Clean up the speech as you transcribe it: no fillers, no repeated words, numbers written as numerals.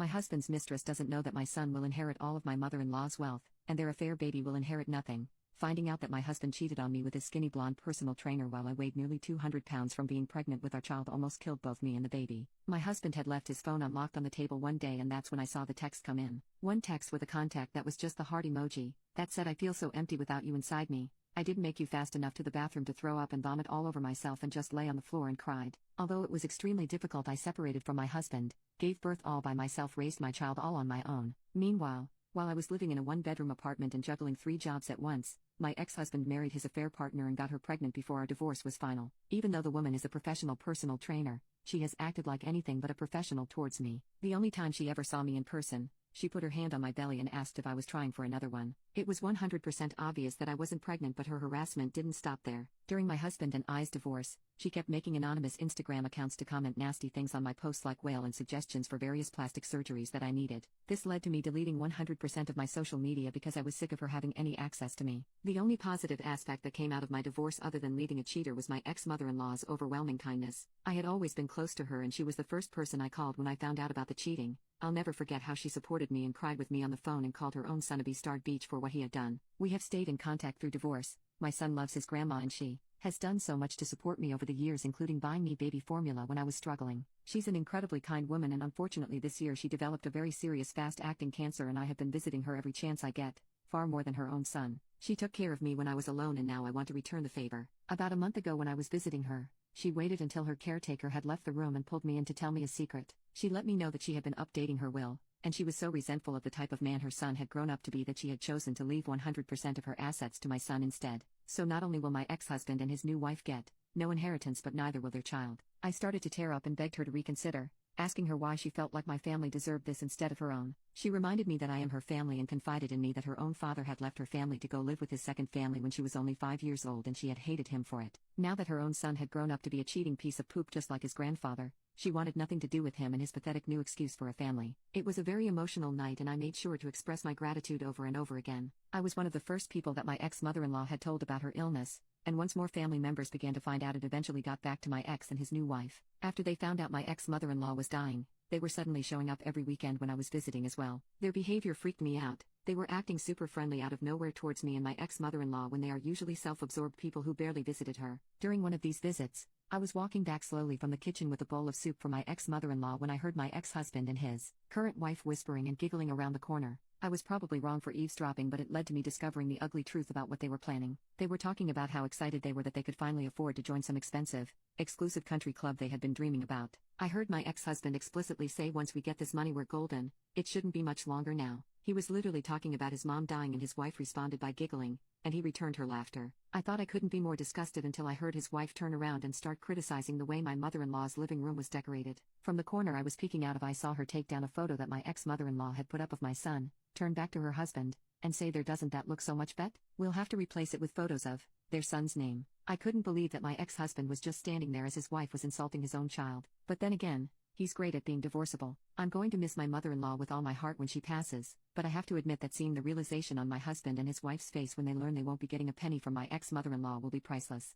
My husband's mistress doesn't know that my son will inherit all of my mother-in-law's wealth, and their affair baby will inherit nothing. Finding out that my husband cheated on me with his skinny blonde personal trainer while I weighed nearly 200 pounds from being pregnant with our child almost killed both me and the baby. My husband had left his phone unlocked on the table one day, and that's when I saw the text come in. One text with a contact that was just the heart emoji, that said, "I feel so empty without you inside me. I didn't make you fast enough to the bathroom to throw up and vomit all over myself and just lay on the floor and cried." Although it was extremely difficult, I separated from my husband, gave birth all by myself, raised my child all on my own. Meanwhile, while I was living in a one-bedroom apartment and juggling 3 jobs at once, my ex-husband married his affair partner and got her pregnant before our divorce was final. Even though the woman is a professional personal trainer, she has acted like anything but a professional towards me. The only time she ever saw me in person, she put her hand on my belly and asked if I was trying for another one. It was 100% obvious that I wasn't pregnant, but her harassment didn't stop there. During my husband and I's divorce, she kept making anonymous Instagram accounts to comment nasty things on my posts like whale and suggestions for various plastic surgeries that I needed. This led to me deleting 100% of my social media because I was sick of her having any access to me. The only positive aspect that came out of my divorce other than leaving a cheater was my ex-mother-in-law's overwhelming kindness. I had always been close to her and she was the first person I called when I found out about the cheating. I'll never forget how she supported me and cried with me on the phone and called her own son a bastard beach for what he had done. We have stayed in contact through divorce. My son loves his grandma and she has done so much to support me over the years, including buying me baby formula when I was struggling. She's an incredibly kind woman, and unfortunately this year she developed a very serious fast-acting cancer, and I have been visiting her every chance I get, far more than her own son. She took care of me when I was alone, and now I want to return the favor. About a month ago when I was visiting her, she waited until her caretaker had left the room and pulled me in to tell me a secret. She let me know that she had been updating her will, and she was so resentful of the type of man her son had grown up to be that she had chosen to leave 100% of her assets to my son instead. So not only will my ex-husband and his new wife get no inheritance, but neither will their child. I started to tear up and begged her to reconsider, asking her why she felt like my family deserved this instead of her own. She reminded me that I am her family and confided in me that her own father had left her family to go live with his second family when she was only 5 years old, and she had hated him for it. Now that her own son had grown up to be a cheating piece of poop just like his grandfather, she wanted nothing to do with him and his pathetic new excuse for a family. It was a very emotional night, and I made sure to express my gratitude over and over again. I was one of the first people that my ex-mother-in-law had told about her illness, and once more family members began to find out, it eventually got back to my ex and his new wife. After they found out my ex-mother-in-law was dying, they were suddenly showing up every weekend when I was visiting as well. Their behavior freaked me out. They were acting super friendly out of nowhere towards me and my ex-mother-in-law when they are usually self-absorbed people who barely visited her. During one of these visits, I was walking back slowly from the kitchen with a bowl of soup for my ex-mother-in-law when I heard my ex-husband and his current wife whispering and giggling around the corner. I was probably wrong for eavesdropping, but it led to me discovering the ugly truth about what they were planning. They were talking about how excited they were that they could finally afford to join some expensive, exclusive country club they had been dreaming about. I heard my ex-husband explicitly say, "Once we get this money, we're golden. It shouldn't be much longer now." He was literally talking about his mom dying, and his wife responded by giggling, and he returned her laughter. I thought I couldn't be more disgusted until I heard his wife turn around and start criticizing the way my mother-in-law's living room was decorated. From the corner I was peeking out of, I saw her take down a photo that my ex-mother-in-law had put up of my son, turn back to her husband, and say, "There, doesn't that look so much bet? We'll have to replace it with photos of their son's name." I couldn't believe that my ex-husband was just standing there as his wife was insulting his own child. But then again, he's great at being divorceable. I'm going to miss my mother-in-law with all my heart when she passes, but I have to admit that seeing the realization on my husband and his wife's face when they learn they won't be getting a penny from my ex-mother-in-law will be priceless.